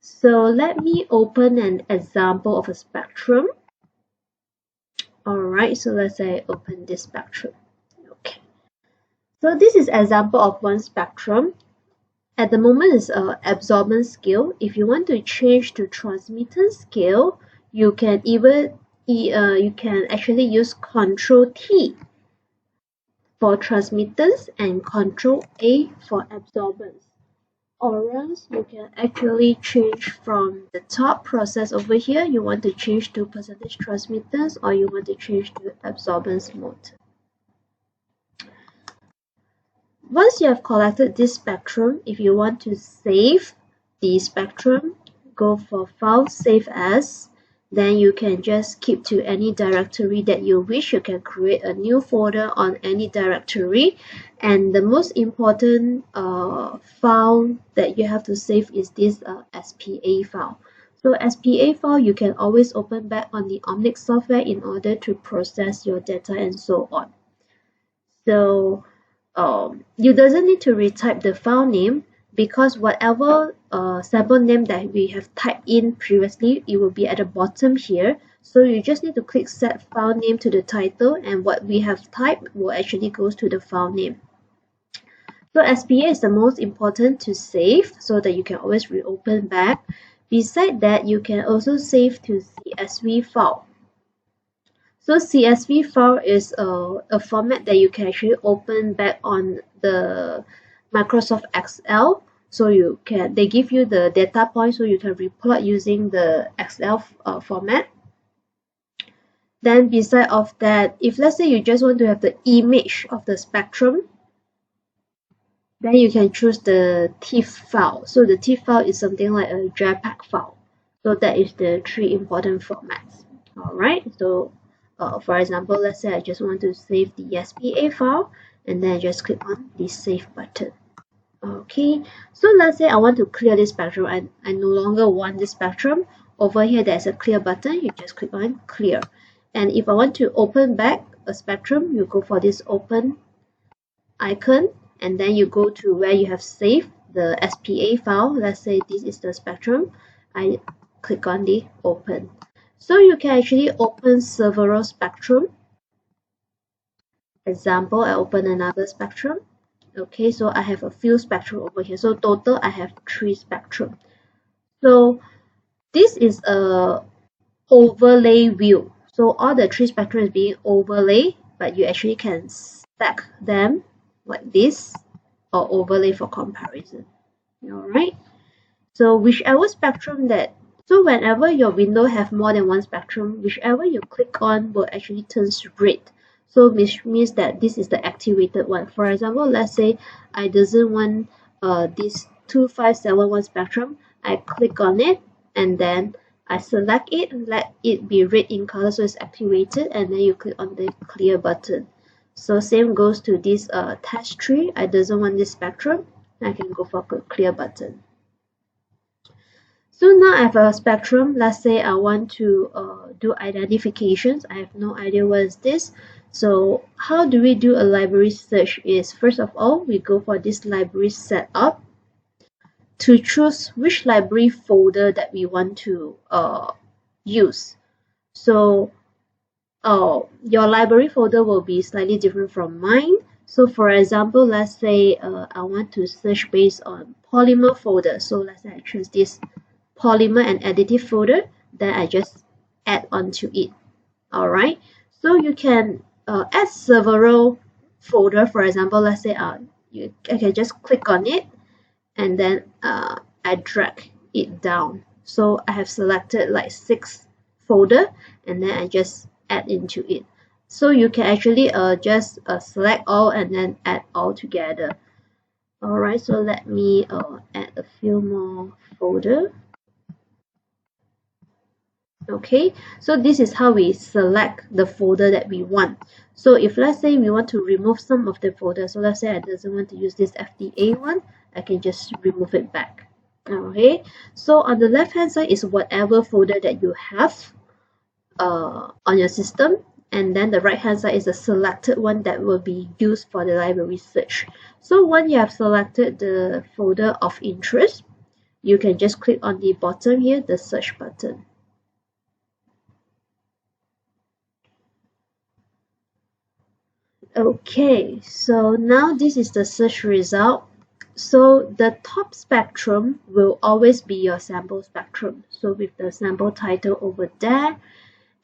So let me open an example of a spectrum. Alright, so let's say I open this spectrum. Okay. So this is example of one spectrum. At the moment it's absorbance scale. If you want to change to transmittance scale, you can actually use Control T for transmittance and Control A for absorbance. Or else you can actually change from the top process over here. You want to change to percentage transmittance, or you want to change to absorbance mode. Once you have collected this spectrum, if you want to save the spectrum, go for File, Save As. Then you can just keep to any directory that you wish. You can create a new folder on any directory. And the most important file that you have to save is this SPA file. So SPA file you can always open back on the Omnic software in order to process your data and so on. So you doesn't need to retype the file name, because whatever sample name that we have typed in previously, it will be at the bottom here. So you just need to click set file name to the title, and what we have typed will actually goes to the file name. So SPA is the most important to save so that you can always reopen back. Besides that, you can also save to CSV file. So CSV file is a format that you can actually open back on the Microsoft Excel. So they give you the data points, so you can replot using the Excel format. Then beside of that, if let's say you just want to have the image of the spectrum, then you can choose the TIFF file. So the TIFF file is something like a JPEG file. So that is the three important formats. Alright, so for example, let's say I just want to save the SPA file, and then I just click on the save button. Okay, so let's say I want to clear this spectrum. I no longer want this spectrum. Over here there's a clear button, you just click on clear. And if I want to open back a spectrum, you go for this open icon, and then you go to where you have saved the SPA file. Let's say this is the spectrum. I click on the open. So you can actually open several spectrum. Example, I open another spectrum. Okay, so I have a few spectrum over here. So total I have 3 spectrum. So this is a overlay view. So all the 3 spectrum is being overlay, but you actually can stack them like this, or overlay for comparison. Alright. So whichever spectrum so whenever your window have more than one spectrum, whichever you click on will actually turns red. So which means that this is the activated one. For example, let's say I doesn't want this 2571 spectrum. I click on it, and then I select it, let it be red in color so it's activated, and then you click on the clear button. So same goes to this test tree. I doesn't want this spectrum. I can go for clear button. So now I have a spectrum. Let's say I want to do identifications. I have no idea what is this. So how do we do a library search is, first of all, we go for this library setup to choose which library folder that we want to use. So your library folder will be slightly different from mine. So for example, let's say I want to search based on polymer folder. So let's say I choose this polymer and additive folder, then I just add onto it. Alright, so you can add several folder. For example, let's say I can just click on it, and then I drag it down. So I have selected like 6 folder, and then I just add into it. So you can actually just select all and then add all together. Alright, so let me add a few more folder. Okay, so this is how we select the folder that we want. So if let's say we want to remove some of the folder, so let's say I doesn't want to use this FTA one, I can just remove it back. Okay, so on the left hand side is whatever folder that you have on your system, and then the right hand side is the selected one that will be used for the library search. So once you have selected the folder of interest, you can just click on the bottom here, the search button. Okay, so now this is the search result. So the top spectrum will always be your sample spectrum. So with the sample title over there,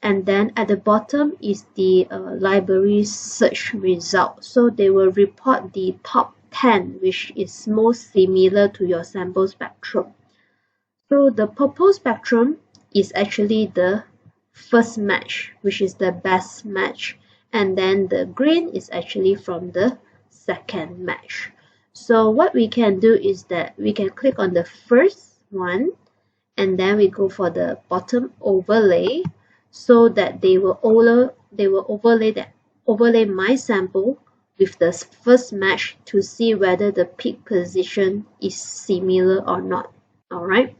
and then at the bottom is the library search result. So they will report the top 10, which is most similar to your sample spectrum. So the purple spectrum is actually the first match, which is the best match. And then the green is actually from the second match. So what we can do is that we can click on the first one, and then we go for the bottom overlay, so that they will overlay my sample with the first match to see whether the peak position is similar or not. Alright.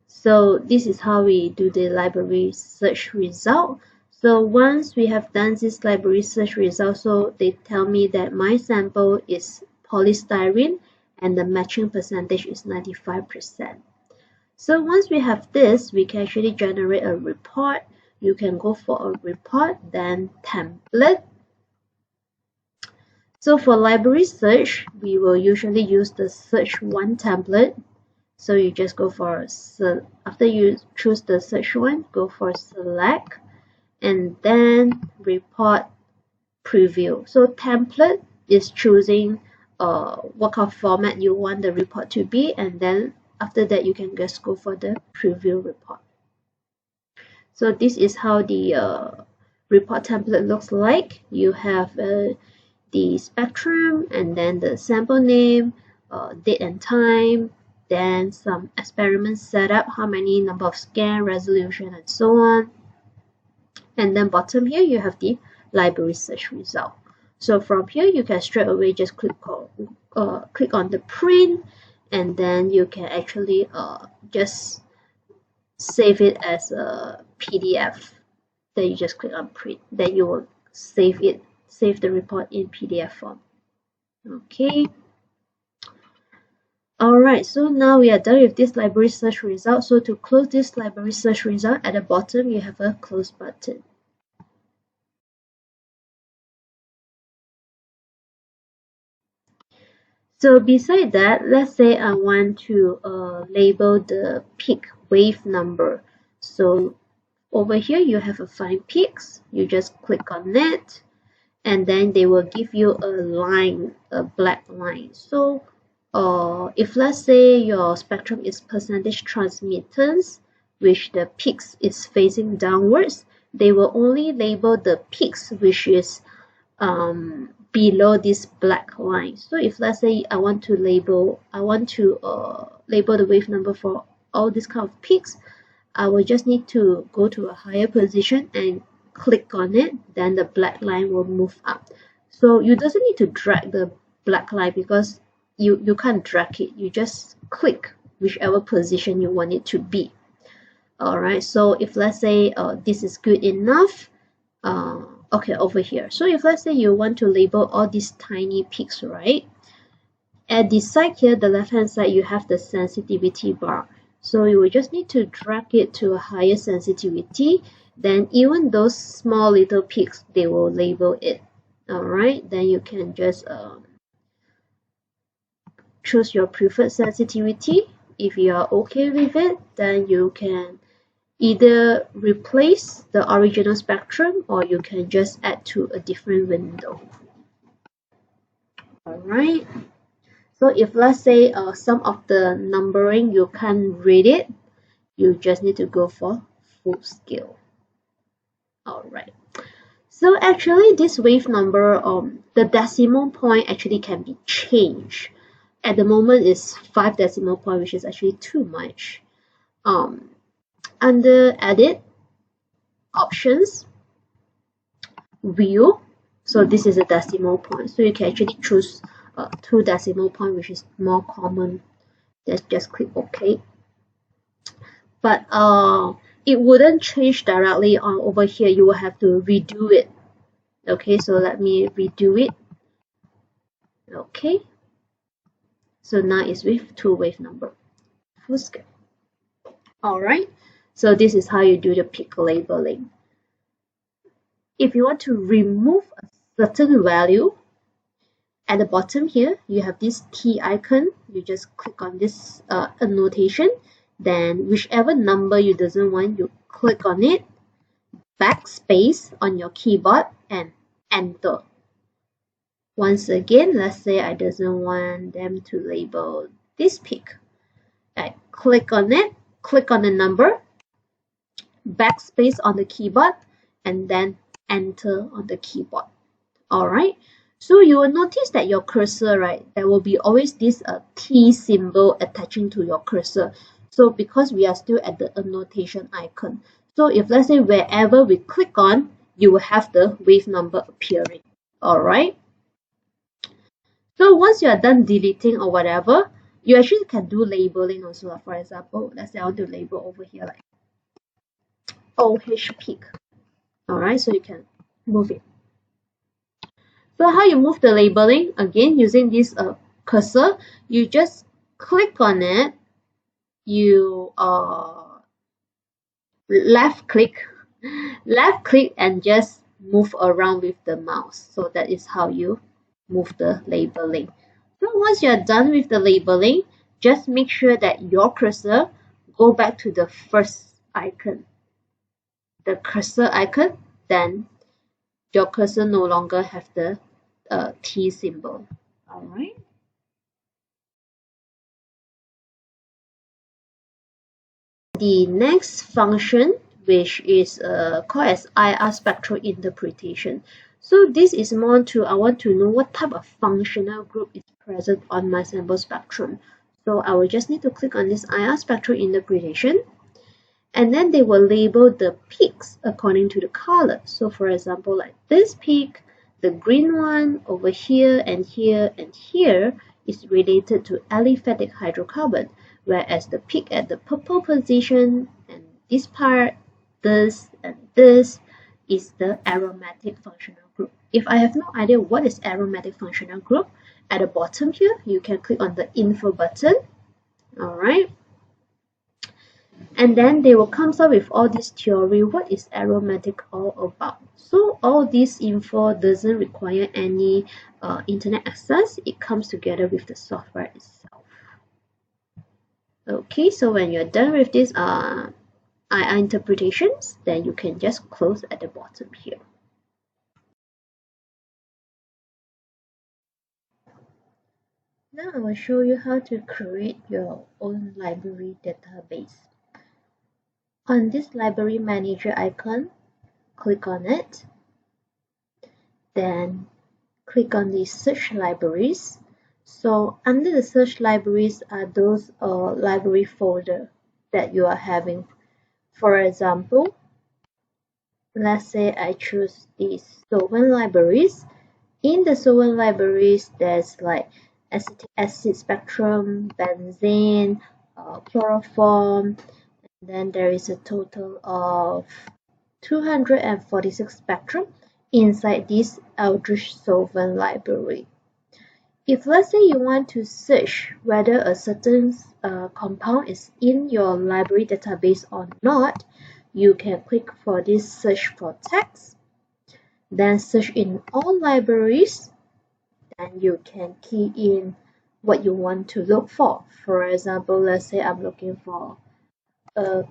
So this is how we do the library search result. So once we have done this library search result, so they tell me that my sample is polystyrene and the matching percentage is 95%. So once we have this, we can actually generate a report. You can go for a report, then template. So for library search, we will usually use the search one template. So you just go for, after you choose the search one, go for select, and then report preview. So template is choosing what kind of format you want the report to be, and then after that you can just go for the preview report. So this is how the report template looks like. You have the spectrum, and then the sample name, date and time, then some experiment setup, how many number of scan, resolution, and so on. And then bottom here you have the library search result. So from here you can straight away just click on the print, and then you can actually just save it as a PDF. Then you just click on print. Then you will save the report in PDF form. Okay. Alright, so now we are done with this library search result. So to close this library search result, at the bottom you have a close button. So beside that, let's say I want to label the peak wave number. So over here you have a find peaks. You just click on it, and then they will give you a line, a black line. So if let's say your spectrum is percentage transmittance, which the peaks is facing downwards, they will only label the peaks which is below this black line. So if let's say I want to label the wave number for all these kind of peaks, I will just need to go to a higher position and click on it, then the black line will move up. So you doesn't need to drag the black line, because you can't drag it. You just click whichever position you want it to be. Alright, so if let's say this is good enough, okay, over here. So if let's say you want to label all these tiny peaks, right? At the side here, the left hand side, you have the sensitivity bar. So you will just need to drag it to a higher sensitivity. Then even those small little peaks, they will label it. Alright, then you can just choose your preferred sensitivity. If you are okay with it, then you can either replace the original spectrum, or you can just add to a different window. Alright, so if let's say some of the numbering you can't read it, you just need to go for full scale. Alright, so actually this wave number, the decimal point actually can be changed. At the moment it's 5 decimal point, which is actually too much. Under edit, options, view, so this is a decimal point, so you can actually choose 2 decimal point, which is more common. Let's just click OK. But it wouldn't change directly on over here. You will have to redo it. Okay, so let me redo it. Okay, so now it's with 2 wave number. full scale. Alright, so this is how you do the peak labeling. If you want to remove a certain value, at the bottom here, you have this T icon. You just click on this annotation. Then whichever number you doesn't want, you click on it, backspace on your keyboard, and enter. Once again, let's say I doesn't want them to label this peak. I click on it, click on the number, backspace on the keyboard, and then enter on the keyboard. Alright, so you will notice that your cursor, right, there will be always this T symbol attaching to your cursor. So because we are still at the annotation icon, so if let's say wherever we click on, you will have the wave number appearing. Alright, so once you are done deleting or whatever, you actually can do labeling also. For example, let's say I want to label over here like OH peak. Alright, so you can move it. So how you move the labeling? Again, using this cursor, you just click on it, you left click and just move around with the mouse. So that is how you move the labeling. So once you're done with the labeling, just make sure that your cursor go back to the first icon, the cursor icon, then your cursor no longer have the T symbol. Alright. The next function, which is called as IR spectral interpretation. So this is more to, I want to know what type of functional group is present on my sample spectrum. So I will just need to click on this IR spectral interpretation, and then they will label the peaks according to the color. So for example, like this peak, the green one over here and here and here is related to aliphatic hydrocarbon, whereas the peak at the purple position and this part, this and this, is the aromatic functional group. If I have no idea what is aromatic functional group, at the bottom here, you can click on the info button. Alright. And then they will come up with all this theory, what is aromatic all about. So all this info doesn't require any internet access. It comes together with the software itself. Okay, so when you're done with this IR interpretations, then you can just close at the bottom here. Now I will show you how to create your own library database. On this library manager icon, click on it, then click on the search libraries. So under the search libraries are those library folder that you are having. For example, let's say I choose these solvent libraries. In the solvent libraries, there's like acetic acid spectrum, benzene, chloroform, and then there is a total of 246 spectrum inside this Eldridge solvent library. If let's say you want to search whether a certain compound is in your library database or not, you can click for this search for text, then search in all libraries, and you can key in what you want to look for. For example, let's say I'm looking for a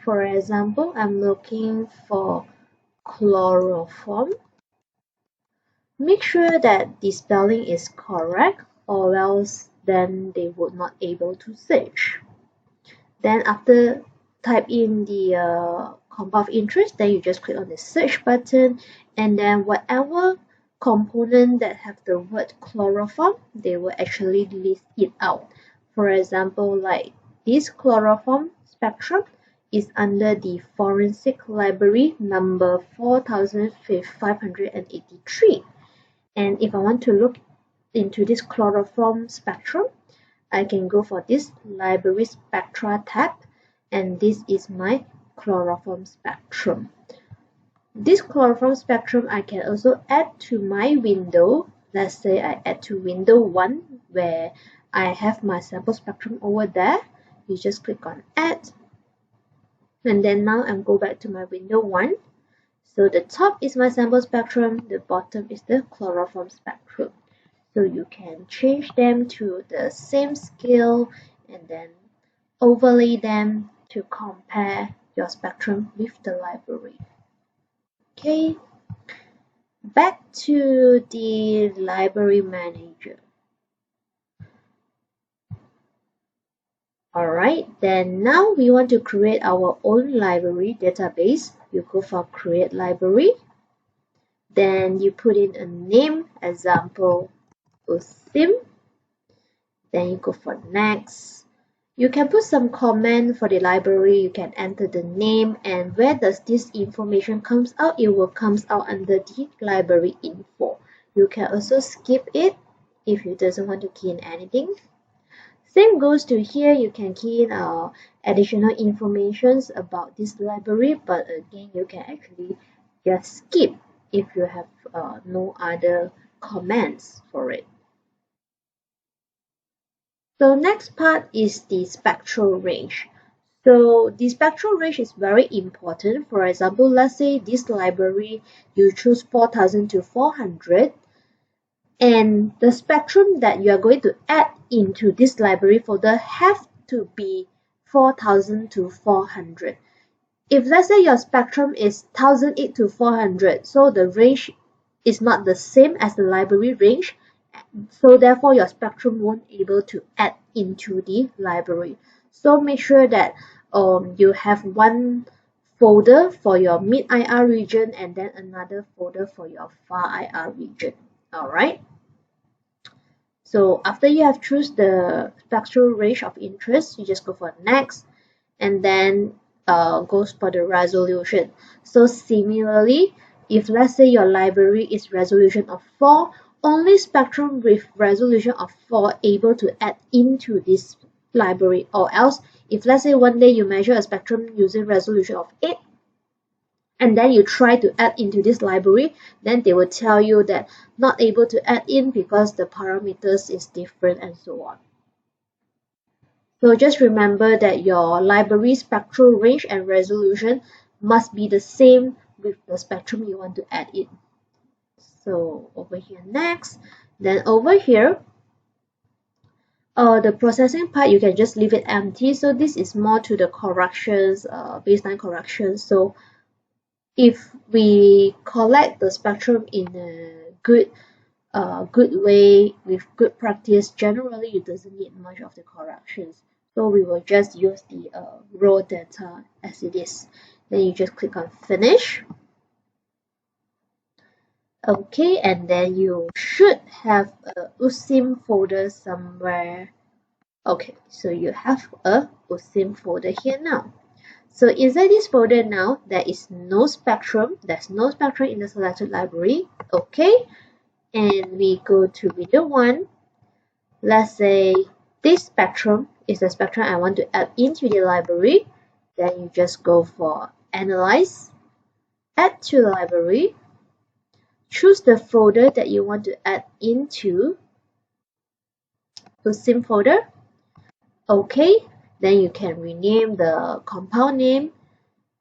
For example, I'm looking for chloroform. Make sure that the spelling is correct, or else then they would not able to search. Then after type in the compound of interest, then you just click on the search button, and then whatever component that have the word chloroform, they will actually list it out. For example, like this chloroform spectrum is under the forensic library number 4583. And if I want to look into this chloroform spectrum, I can go for this library spectra tab, and this is my chloroform spectrum. This chloroform spectrum I can also add to my window let's say I add to window 1 where I have my sample spectrum over there. You just click on add, and then now I'm go back to my window 1. So the top is my sample spectrum, the bottom is the chloroform spectrum. So you can change them to the same scale and then overlay them to compare your spectrum with the library. Okay, back to the library manager. Alright, then now we want to create our own library database. You go for create library. Then you put in a name, example USIM. Then you go for next. You can put some comment for the library. You can enter the name, and where does this information comes out? It will comes out under the library info. You can also skip it if you doesn't want to key in anything. Same goes to here. You can key in additional informations about this library, but again you can actually just skip if you have no other comments for it. So next part is the spectral range. So the spectral range is very important. For example, let's say this library you choose 4000 to 400, and the spectrum that you are going to add into this library folder have to be 4000 to 400. If let's say your spectrum is 1008 to 400, so the range is not the same as the library range, so therefore your spectrum won't be able to add into the library. So make sure that you have one folder for your mid IR region and then another folder for your far IR region. Alright. So after you have choose the spectral range of interest, you just go for next, and then goes for the resolution. So similarly, if let's say your library is resolution of 4, only spectrum with resolution of 4 able to add into this library, or else if let's say one day you measure a spectrum using resolution of 8 and then you try to add into this library, then they will tell you that not able to add in because the parameters is different and so on. So just remember that your library spectral range and resolution must be the same with the spectrum you want to add in. So over here next, then over here, the processing part you can just leave it empty. So this is more to the corrections, baseline corrections. So if we collect the spectrum in a good way with good practice, generally it doesn't need much of the corrections. So we will just use the raw data as it is. Then you just click on finish. Okay, and then you should have a USIM folder somewhere. Okay, so you have a USIM folder here now. So inside this folder now, there is no spectrum. There's no spectrum in the selected library. Okay, and we go to window 1. Let's say this spectrum is the spectrum I want to add into the library. Then you just go for Analyze, Add to Library, choose the folder that you want to add into the USIM folder. Okay, then you can rename the compound name.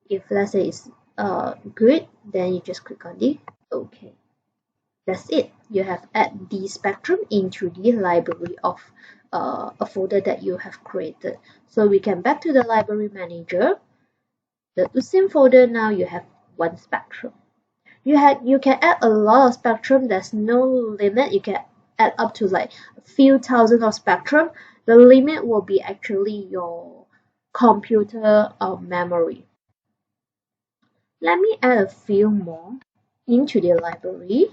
If let's say it's good, then you just click on the OK. That's it. You have added the spectrum into the library of a folder that you have created. So we can back to the library manager. The USIM folder, now you have one spectrum. You can add a lot of spectrum. There's no limit. You can add up to like a few thousand of spectrum. The limit will be actually your computer memory. Let me add a few more into the library.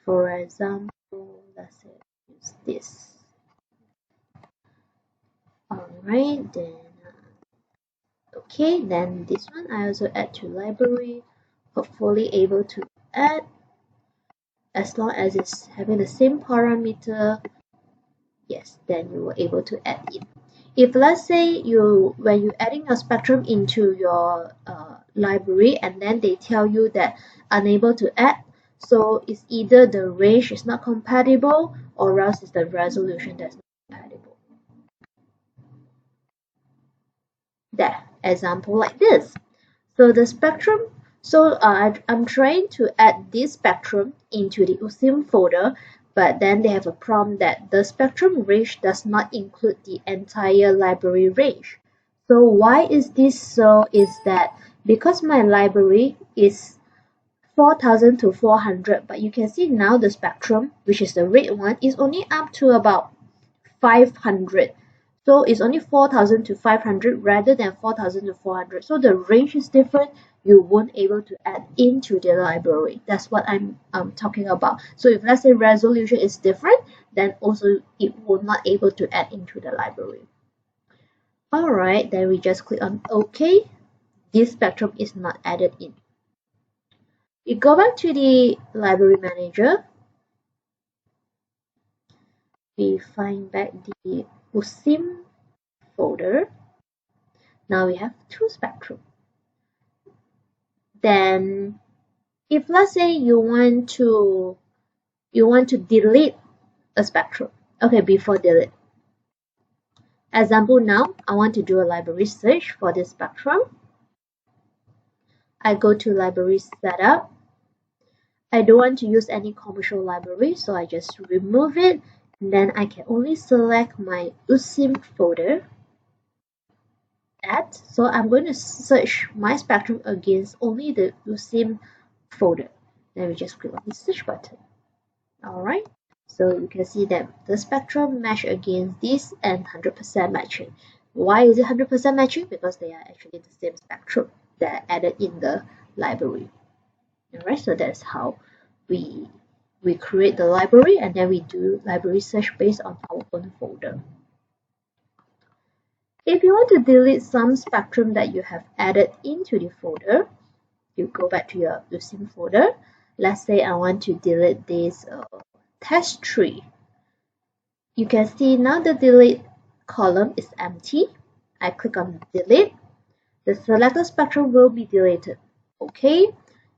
For example, let's say use this. Alright, then okay, then this one I also add to library. Hopefully able to add as long as it's having the same parameter. Yes, then you were able to add it. If let's say when you're adding a spectrum into your library and then they tell you that unable to add, So it's either the range is not compatible or else it's the resolution that's not compatible. There, example like this. So the spectrum, I'm trying to add this spectrum into the USIM folder, but then they have a prompt that the spectrum range does not include the entire library range. So why is this so? Is that because my library is 4000 to 400, but you can see now the spectrum, which is the red one, is only up to about 500. So it's only 4000 to 500 rather than 4000 to 400. So the range is different. You won't able to add into the library. That's what I'm talking about. So if let's say resolution is different, then also it will not able to add into the library. Alright, then we just click on OK. This spectrum is not added in. You go back to the library manager. We find back the USIM folder. Now we have two spectrum. Then if let's say you want to delete a spectrum. Okay, before delete. Example now, I want to do a library search for this spectrum. I go to library setup. I don't want to use any commercial library, so I just remove it. And then I can only select my USIM folder. So I'm going to search my spectrum against only the USIM folder. Then we just click on the search button. Alright, so you can see that the spectrum match against this and 100% matching. Why is it 100% matching? Because they are actually the same spectrum that are added in the library. Alright, so that's how we create the library, and then we do library search based on our own folder. If you want to delete some spectrum that you have added into the folder, you go back to your USIM folder. Let's say I want to delete this test tree. You can see now the delete column is empty. I click on delete. The selected spectrum will be deleted. Okay,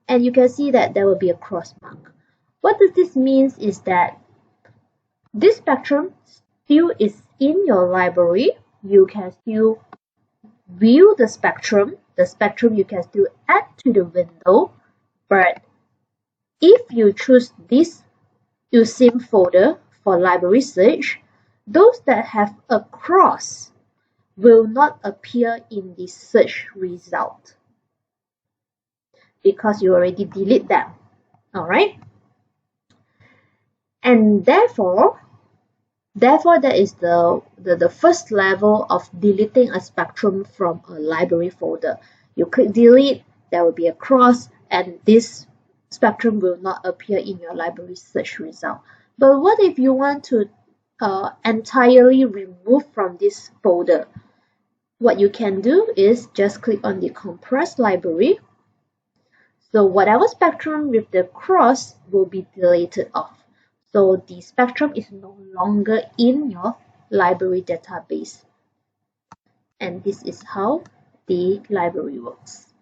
and you can see that there will be a cross mark. What does this mean is that this spectrum still is in your library. You can still view the spectrum. The spectrum you can still add to the window, but if you choose this USIM folder for library search, those that have a cross will not appear in the search result because you already delete them. Alright? And therefore that is the first level of deleting a spectrum from a library folder. You click delete, there will be a cross, and this spectrum will not appear in your library search result. But what if you want to entirely remove from this folder? What you can do is just click on the compressed library. So whatever spectrum with the cross will be deleted off. So the spectrum is no longer in your library database. And this is how the library works.